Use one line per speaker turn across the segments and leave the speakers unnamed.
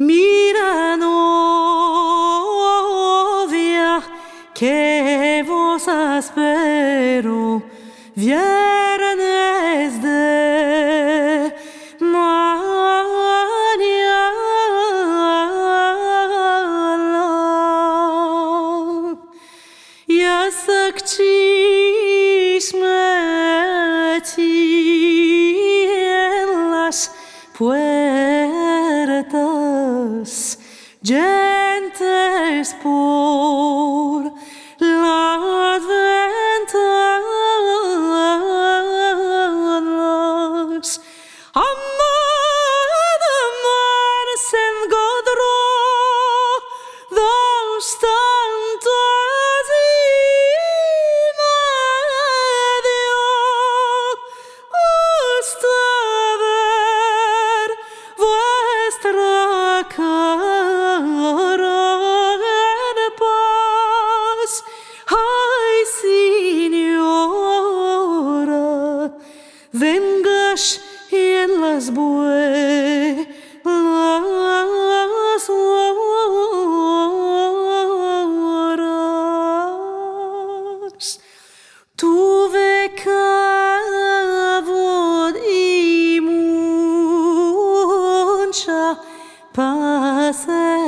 Mira, novia, que vos espero viernes de mañana. Ja sakciśmy ci en las puertas gentes por las ventanas. Amar, amar sen godro dos tantos y medio hasta ver vuestra cara en paz. Ay, señora, vengas y en las buenas horas. Tuve cavod y mucha paciencia,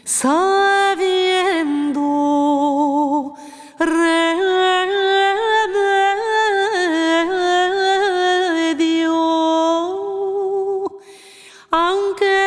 sabiendo remedio, aunque